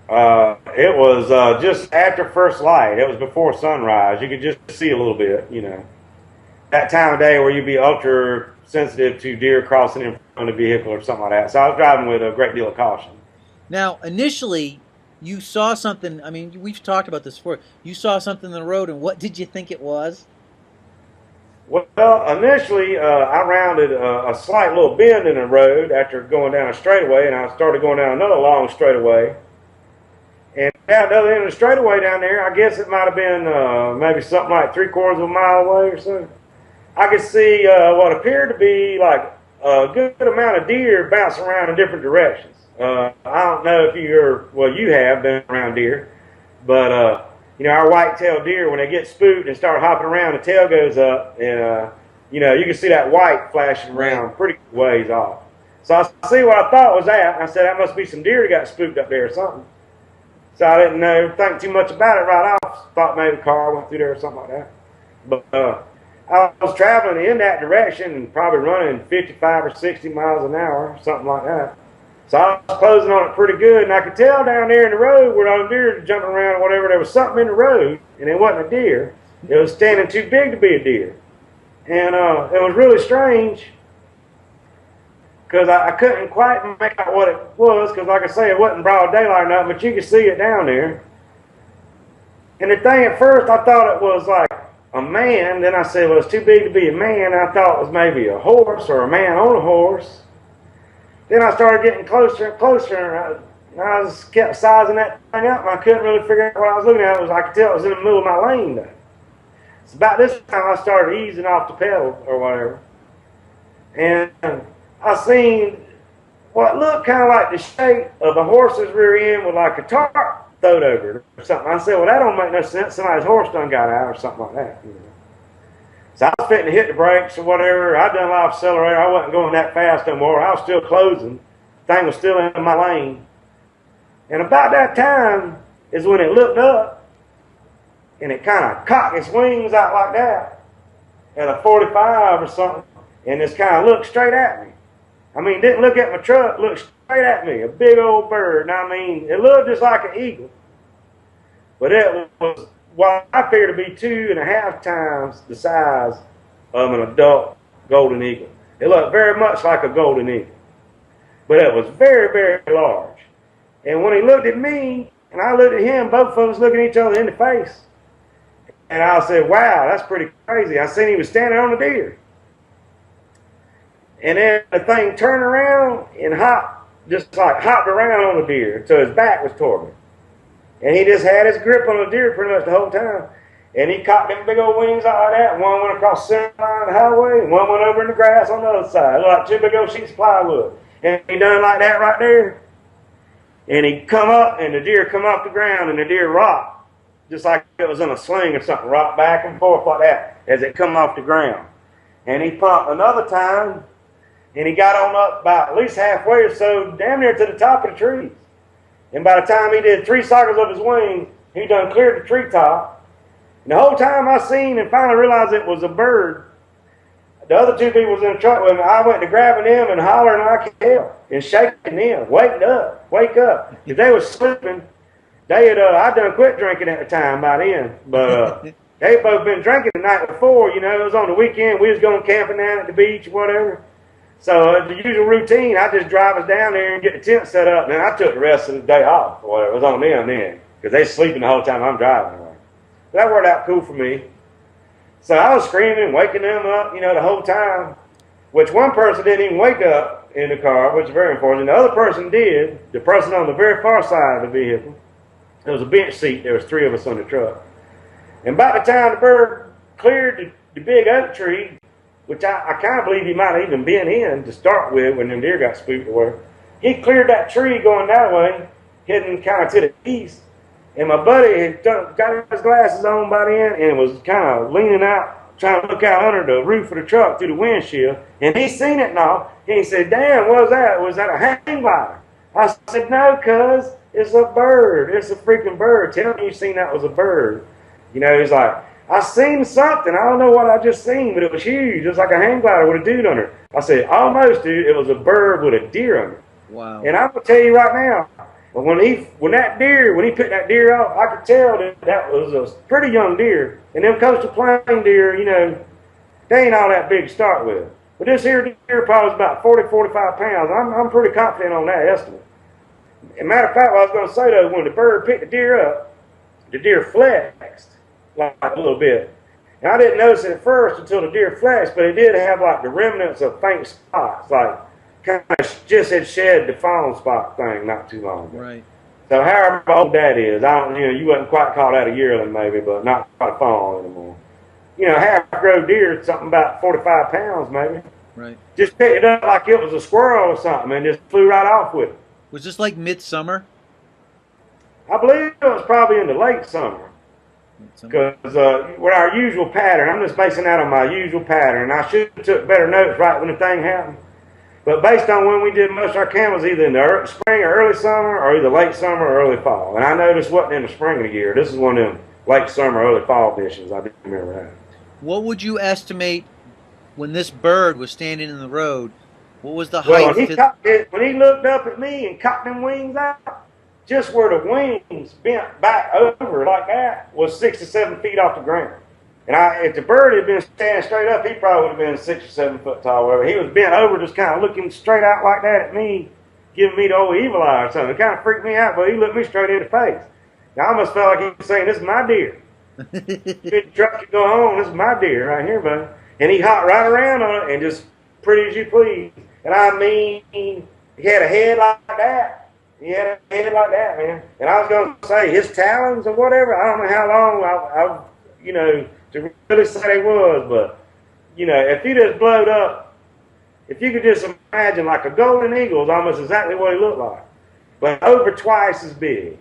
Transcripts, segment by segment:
It was just after first light. It was before sunrise. You could just see a little bit, you know. That time of day where you'd be ultra sensitive to deer crossing in front of a vehicle or something like that. So I was driving with a great deal of caution. Now, initially, you saw something. I mean, we've talked about this before. You saw something in the road, and what did you think it was? Well, initially, I rounded a slight little bend in the road after going down a straightaway, and I started going down another long straightaway. And down the other end of the straightaway down there, I guess it might have been maybe something like three-quarters of a mile away or so. I could see what appeared to be like a good amount of deer bouncing around in different directions. I don't know if you have been around deer, but you know, our white-tailed deer, when they get spooked and start hopping around, the tail goes up, and you know, you can see that white flashing around pretty ways off. So I see what I thought was that, and I said that must be some deer that got spooked up there or something. So I didn't think too much about it right off. Thought maybe a car went through there or something like that. But I was traveling in that direction and probably running 55 or 60 miles an hour, something like that. So I was closing on it pretty good, and I could tell down there in the road where all the deer were jumping around or whatever, there was something in the road, and it wasn't a deer. It was standing too big to be a deer. And it was really strange because I couldn't quite make out what it was because, like I say, it wasn't broad daylight or nothing, but you could see it down there. And the thing at first, I thought it was like a man. Then I said, well, it's too big to be a man. I thought it was maybe a horse or a man on a horse. Then I started getting closer and closer, and I just kept sizing that thing up, and I couldn't really figure out what I was looking at. I could tell it was in the middle of my lane, though. It's about this time I started easing off the pedal or whatever. And I seen what looked kind of like the shape of a horse's rear end with like a tarp throwed over it or something. I said, well, that don't make no sense. Somebody's horse done got out or something like that. You know? So I was fitting to hit the brakes or whatever. I done off accelerator. I wasn't going that fast no more. I was still closing. The thing was still in my lane. And about that time is when it looked up and it kind of cocked its wings out like that at a 45 or something, and just kind of looked straight at me. I mean, didn't look at my truck, looked straight at me, a big old bird. And I mean, it looked just like an eagle, but it was what I figured to be 2.5 times the size of an adult golden eagle. It looked very much like a golden eagle, but it was very, very large. And when he looked at me and I looked at him, both of us looking at each other in the face. And I said, wow, that's pretty crazy. I seen he was standing on a deer. And then the thing turned around and just like hopped around on the deer until his back was toward me. And he just had his grip on the deer pretty much the whole time. And he cocked them big old wings out like that. One went across the center line of the highway, and one went over in the grass on the other side. It looked like two big old sheets of plywood. And he done like that right there. And he come up, and the deer come off the ground, and the deer rocked, just like it was in a sling or something, rocked back and forth like that as it come off the ground. And he pumped another time, and he got on up about at least halfway or so, damn near to the top of the trees. And by the time he did 3 cycles of his wings, he done cleared the treetop. And the whole time I seen and finally realized it was a bird. The other 2 people was in the truck with me. I went to grabbing them and hollering like hell and shaking them, wake up. If they was sleeping, they had, I done quit drinking at the time by then. But they had both been drinking the night before. You know, it was on the weekend. We was going camping down at the beach or whatever. So the usual routine, I just drive us down there and get the tent set up. And then I took the rest of the day off or whatever. It was on them then because they sleeping the whole time I'm driving. But that worked out cool for me. So I was screaming, waking them up, you know, the whole time, which one person didn't even wake up in the car, which is very important. The other person did, the person on the very far side of the vehicle. There was a bench seat. There was 3 of us on the truck. And by the time the bird cleared the big oak tree, which I kind of believe he might have even been in to start with when them deer got spooked or whatever, he cleared that tree going that way, heading kind of to the east. And my buddy had got his glasses on by then and was kind of leaning out, trying to look out under the roof of the truck through the windshield. And he seen it and all. And he said, damn, what was that? Was that a hang glider? I said, no, cuz, it's a bird. It's a freaking bird. Tell me you seen that was a bird. You know, he's like, I seen something. I don't know what I just seen, but it was huge. It was like a hang glider with a dude on it. I said, almost, dude. It was a bird with a deer on it. Wow. And I'm going to tell you right now, But when he put that deer off, I could tell that that was a pretty young deer. And them coastal plain deer, you know, they ain't all that big to start with. But this here deer probably was about 40, 45 pounds. I'm pretty confident on that estimate. As a matter of fact, what I was going to say though, when the bird picked the deer up, the deer flexed like a little bit. And I didn't notice it at first until the deer flexed, but it did have like the remnants of faint spots, like kind of just had shed the fawn spot thing not too long ago. Right. So however old that is, I don't, you know, you wouldn't quite call that a yearling maybe, but not quite a fawn anymore. You know, half-grown deer, something about 45 pounds maybe. Right. Just picked it up like it was a squirrel or something and just flew right off with it. Was this like midsummer? I believe it was probably in the late summer. Because with our usual pattern, I'm just basing that on my usual pattern. I should have took better notes right when the thing happened. But based on when we did most of our cameras, either in the spring or early summer, or either late summer or early fall. And I know this wasn't in the spring of the year. This is one of them late summer, early fall missions. I do remember that. What would you estimate when this bird was standing in the road? What was the Well, height? when he looked up at me and cocked them wings out, just where the wings bent back over like that was 6 to 7 feet off the ground. And if the bird had been standing straight up, he probably would have been 6 or 7 foot tall. Whatever. He was bent over, just kind of looking straight out like that at me, giving me the old evil eye or something. It kind of freaked me out, but he looked me straight in the face. Now, I almost felt like he was saying, "This is my deer. The truck should go on. This is my deer right here, buddy." And he hopped right around on it and just pretty as you please. And I mean, he had a head like that. He had a head like that, man. And I was going to say his talons or whatever. I don't know how long I you know, to really say they was, but you know, if he just blowed up, if you could just imagine like a golden eagle is almost exactly what he looked like, but over twice as big,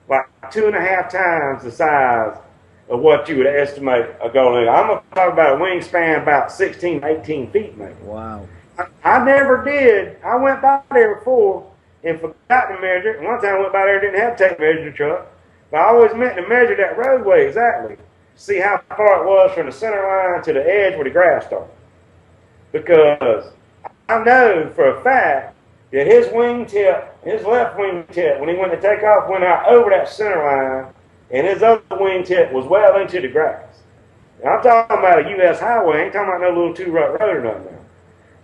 like 2.5 times the size of what you would estimate a golden eagle. I'm going to talk about a wingspan about 16, 18 feet maybe. Wow. I never did. I went by there before and forgot to measure it. One time I went by there and didn't have to take a measuring truck. But I always meant to measure that roadway exactly. See how far it was from the center line to the edge where the grass started. Because I know for a fact that his wingtip, his left wingtip, when he went to take off, went out over that center line, and his other wingtip was well into the grass. Now, I'm talking about a U.S. highway. I ain't talking about no little two-rut road or nothing now.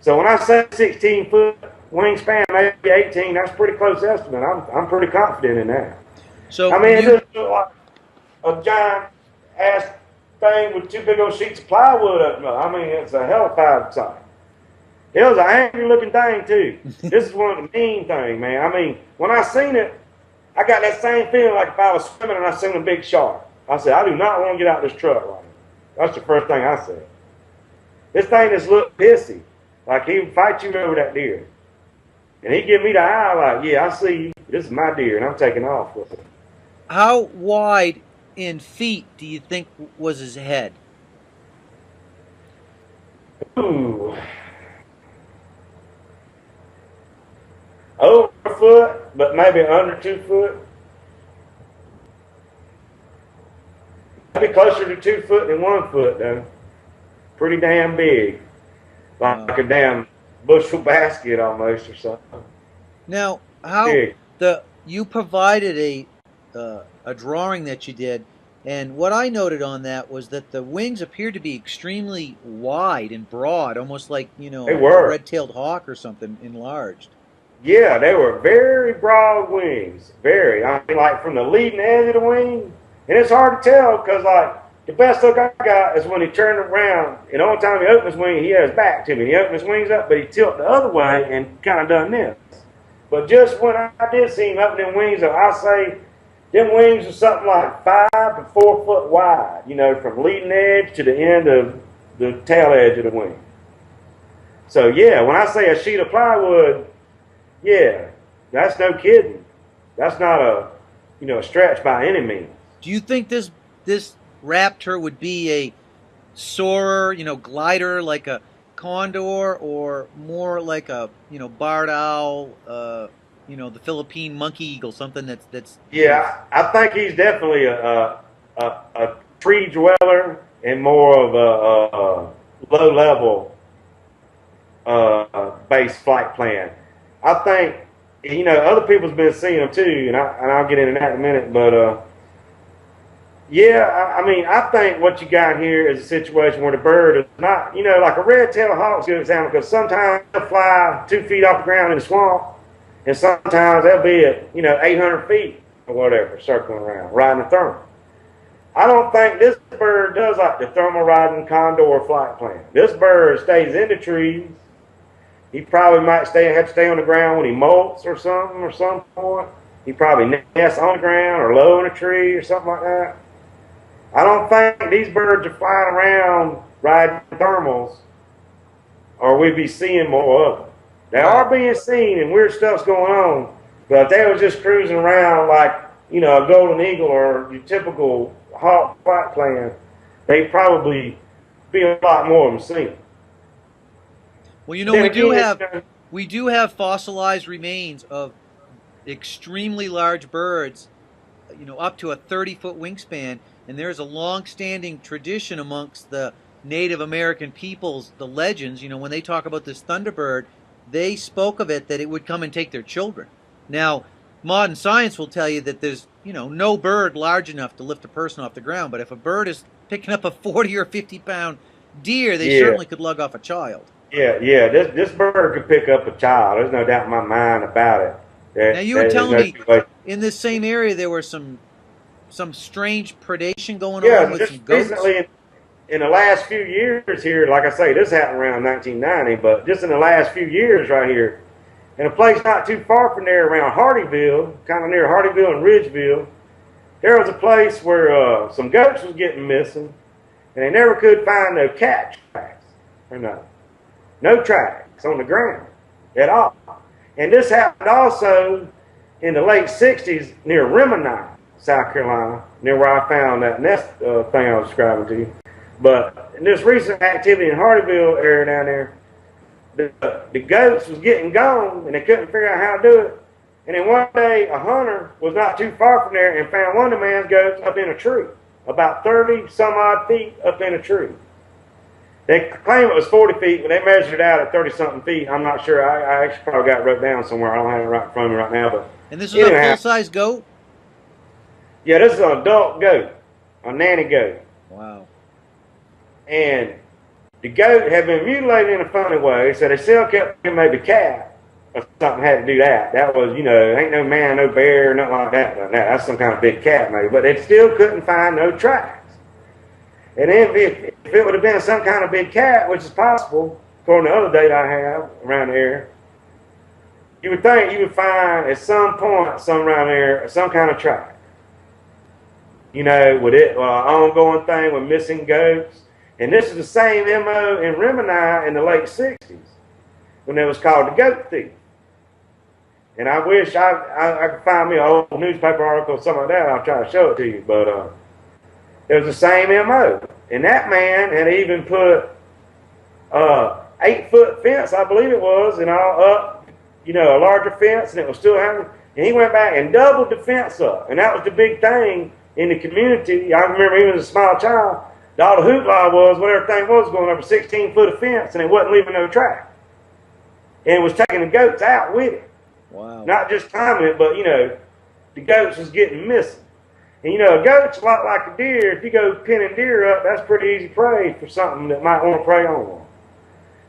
So when I say 16 foot wingspan, maybe 18, that's a pretty close estimate. I'm pretty confident in that. So I mean, it just looked like a giant ass thing with 2 big old sheets of plywood up there. I mean, it's a hellfire sight. It was an angry looking thing too. This is one of the mean things, man. I mean, when I seen it, I got that same feeling like if I was swimming and I seen a big shark. I said, I do not want to get out of this truck right now. That's the first thing I said. This thing just looked pissy. Like he would fight you over that deer. And he give me the eye like, yeah, I see you. This is my deer, and I'm taking off with it. how wide in feet do you think was his head? Ooh. Over a foot, but maybe under 2 foot. Maybe closer to 2 foot than 1 foot, though. Pretty damn big. Like a damn bushel basket almost or something. Now, how Big. you provided a drawing that you did, and what I noted on that was that the wings appeared to be extremely wide and broad, almost like, you know, They were. a red-tailed hawk or something enlarged. Yeah, they were very broad wings. Very. I mean, like from the leading edge of the wing. And it's hard to tell because, like, the best look I got is when he turned around. And the only time he opened his wing, he had his back to me. He opened his wings up, but he tilted the other way and kind of done this. But just when I did see him open them wings up, I say them wings are something like 5 to 4 foot wide, you know, from leading edge to the end of the tail edge of the wing. So, yeah, when I say a sheet of plywood, yeah, that's no kidding. That's not a, you know, a stretch by any means. Do you think this raptor would be a soarer, you know, glider like a condor, or more like a, you know, barred owl, you know, the Philippine monkey eagle, something that's Yeah, I think he's definitely a tree dweller and more of a low level base flight plan. I think other people's been seeing them too, and I'll get into that in a minute. But yeah, I mean, I think what you got here is a situation where the bird is not, like a red-tailed hawk's a good example, because sometimes they'll fly 2 feet off the ground in the swamp, and sometimes they'll be at 800 feet or whatever, circling around, riding a thermal. I don't think this bird does like the thermal riding condor flight plan. This bird stays in the trees. He probably might have to stay on the ground when he molts or something or some point. He probably nests on the ground or low in a tree or something like that. I don't think these birds are flying around riding thermals, or we'd be seeing more of them. They are being seen and weird stuff's going on, but if they was just cruising around like, a golden eagle or your typical hawk flight plan, they'd probably be a lot more of them seen. Well, we do have fossilized remains of extremely large birds, up to a 30-foot wingspan, and there's a long-standing tradition amongst the Native American peoples, the legends, when they talk about this thunderbird, they spoke of it that it would come and take their children. Now, modern science will tell you that there's, no bird large enough to lift a person off the ground, but if a bird is picking up a 40 or 50-pound deer, they certainly could lug off a child. Yeah. This bird could pick up a child. There's no doubt in my mind about it. Now, you were telling me in this same area there were some strange predation going on with some goats? Recently, in the last few years here, like I say, this happened around 1990, but just in the last few years right here, in a place not too far from there around Hardyville, kind of near Hardyville and Ridgeville, there was a place where some goats was getting missing, and they never could find no cat tracks, or no tracks on the ground at all. And this happened also in the late 60s near Remini, South Carolina, near where I found that nest thing I was describing to you. But in this recent activity in Hardyville area down there, the goats was getting gone, and they couldn't figure out how to do it. And then one day, a hunter was not too far from there and found one of the man's goats up in a tree, about 30-some-odd feet up in a tree. They claim it was 40 feet, but they measured it out at 30-something feet. I'm not sure. I actually probably got it wrote down somewhere. I don't have it right in front of me right now. But and this is a full-size goat? Yeah, this is an adult goat, a nanny goat. Wow. And the goat had been mutilated in a funny way, so they still kept thinking maybe cat or something had to do that. That was, ain't no man, no bear, nothing like that. That's some kind of big cat maybe. But they still couldn't find no tracks. And then if it would have been some kind of big cat, which is possible, according to other data I have around the area, you would think you would find at some point, somewhere around there, some kind of track. With it, ongoing thing with missing goats. And this is the same MO in Remini in the late 60s when it was called the goat thief. And I wish I could find me an old newspaper article or something like that. I'll try to show it to you. But it was the same MO. And that man had even put 8-foot fence, I believe it was, and all up, a larger fence, and it was still hanging. And he went back and doubled the fence up. And that was the big thing in the community. I remember even as a small child, all the hoopla was, what everything was, going over 16-foot of fence, and it wasn't leaving no track. And it was taking the goats out with it. Wow. Not just climbing it, but, the goats was getting missing. And, a goat's a lot like a deer. If you go pinning deer up, that's pretty easy prey for something that might want to prey on one.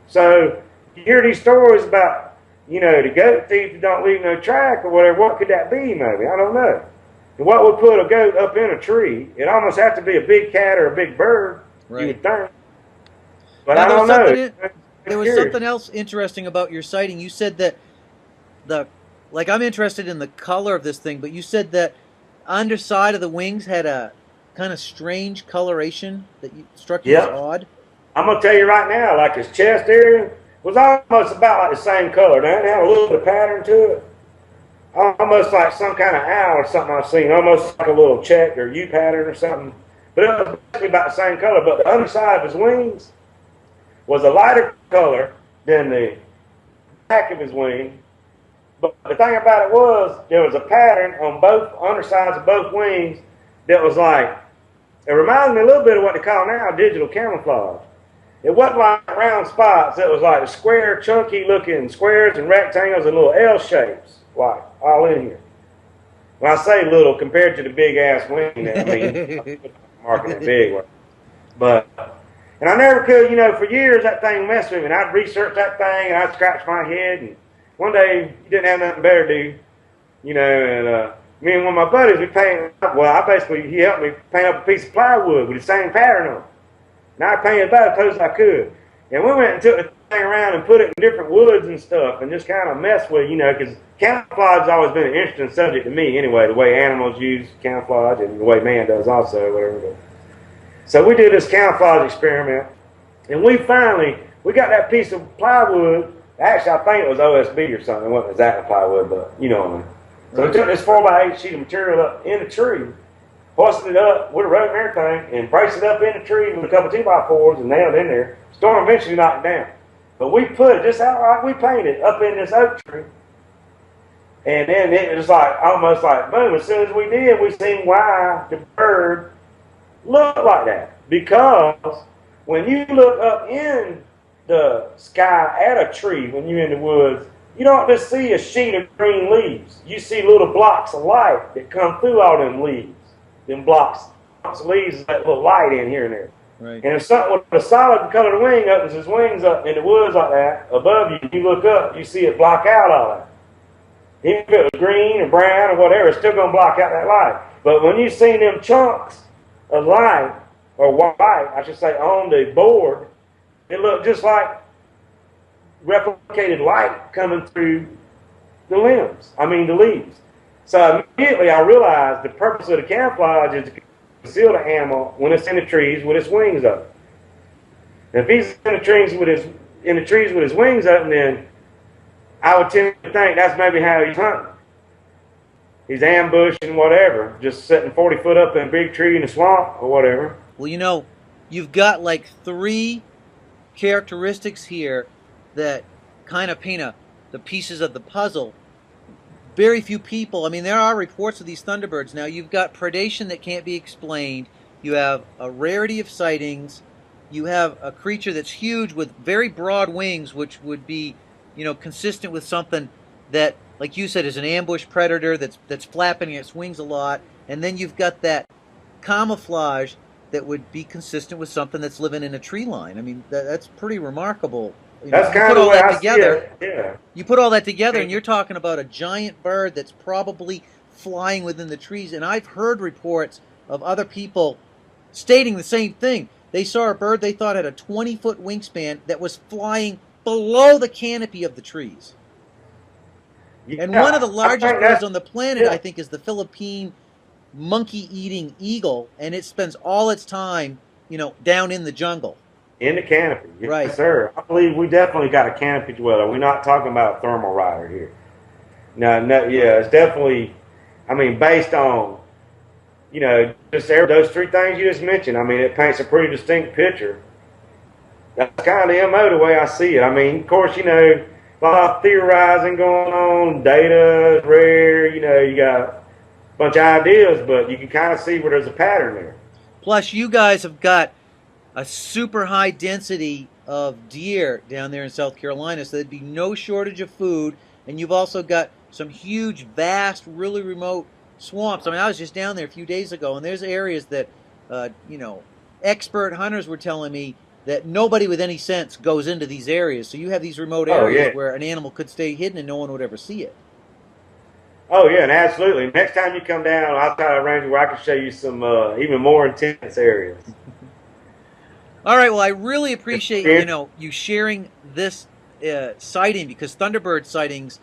So, you hear these stories about, the goat thief that don't leave no track or whatever. What could that be, maybe? I don't know. And what would put a goat up in a tree? It almost has to be a big cat or a big bird, right, you would think. But now, I don't know. There was something else interesting about your sighting. You said that I'm interested in the color of this thing, but you said that underside of the wings had a kind of strange coloration that struck you as odd. I'm going to tell you right now, like his chest area was almost about like the same color. Now, it had a little bit of pattern to it. Almost like some kind of owl or something I've seen, almost like a little check or U pattern or something. But it was basically about the same color. But the underside of his wings was a lighter color than the back of his wing. But the thing about it was, there was a pattern on both undersides of both wings that was like, it reminded me a little bit of what they call now digital camouflage. It wasn't like round spots. It was like square, chunky looking squares and rectangles and little L shapes like all in here. When I say little, compared to the big ass wing, I mean, marking it big one. But, and I never could, for years that thing messed with me. And I'd research that thing, and I'd scratch my head. And one day, you didn't have nothing better to do, and me and one of my buddies, we painted, he helped me paint up a piece of plywood with the same pattern on it. And I painted about as close as I could. And we went and took the thing around and put it in different woods and stuff and just kind of messed with, because camouflage has always been an interesting subject to me anyway, the way animals use camouflage and the way man does also, whatever. So we did this camouflage experiment, and we got that piece of plywood. Actually, I think it was OSB or something. It wasn't exactly plywood, but you know what I mean. So we took this 4x8 sheet of material up in the tree, hoisted it up with a rope and everything, and braced it up in the tree with a couple 2x4s and nailed it in there. Storm eventually knocked it down. But we put it just outright, we painted up in this oak tree. And then it was almost like boom. As soon as we did, we seen why the bird looked like that. Because when you look up in the sky at a tree, when you're in the woods, you don't just see a sheet of green leaves. You see little blocks of light that come through all them leaves. Them blocks of leaves that little light in here and there. Right. And if something with a solid colored wing opens its wings up in the woods like that, above you, you look up, you see it block out all that. Even if it was green or brown or whatever, it's still going to block out that light. But when you see them chunks of light, or white, I should say, on the board, it looked just like replicated light coming through the leaves. So immediately I realized the purpose of the camouflage is to conceal the animal when it's in the trees with its wings up. And if he's in the trees with his wings up, then I would tend to think that's maybe how he's hunting. He's ambushing whatever, just sitting 40 foot up in a big tree in the swamp or whatever. Well, you've got like 3 characteristics here that kind of paint the pieces of the puzzle. Very few people, there are reports of these thunderbirds. Now, you've got predation that can't be explained. You have a rarity of sightings. You have a creature that's huge with very broad wings, which would be, consistent with something that, like you said, is an ambush predator that's flapping its wings a lot. And then you've got that camouflage that would be consistent with something that's living in a tree line. That's pretty remarkable. That's kind of the way I see it. Yeah. You put all that together, and you're talking about a giant bird that's probably flying within the trees. And I've heard reports of other people stating the same thing. They saw a bird they thought had a 20-foot wingspan that was flying below the canopy of the trees. Yeah, and one of the largest birds on the planet, I think, is the Philippine monkey-eating eagle, and it spends all its time, down in the jungle. In the canopy. Yes, right. Sir. I believe we definitely got a canopy dweller. We're not talking about a thermal rider here. No, yeah, it's definitely, based on, just those 3 things you just mentioned. It paints a pretty distinct picture. That's kind of the MO the way I see it. Of course, a lot of theorizing going on, data is rare, you got a bunch of ideas, but you can kind of see where there's a pattern there. Plus, you guys have got a super high density of deer down there in South Carolina, so there'd be no shortage of food. And you've also got some huge, vast, really remote swamps. I was just down there a few days ago, and there's areas that, expert hunters were telling me that nobody with any sense goes into these areas. So you have these remote areas where an animal could stay hidden and no one would ever see it. Oh, yeah, and absolutely. Next time you come down, I'll try to arrange where I can show you some even more intense areas. All right, well, I really appreciate, you sharing this sighting, because Thunderbird sightings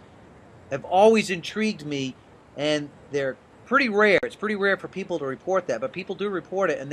have always intrigued me, and they're pretty rare. It's pretty rare for people to report that, but people do report it, and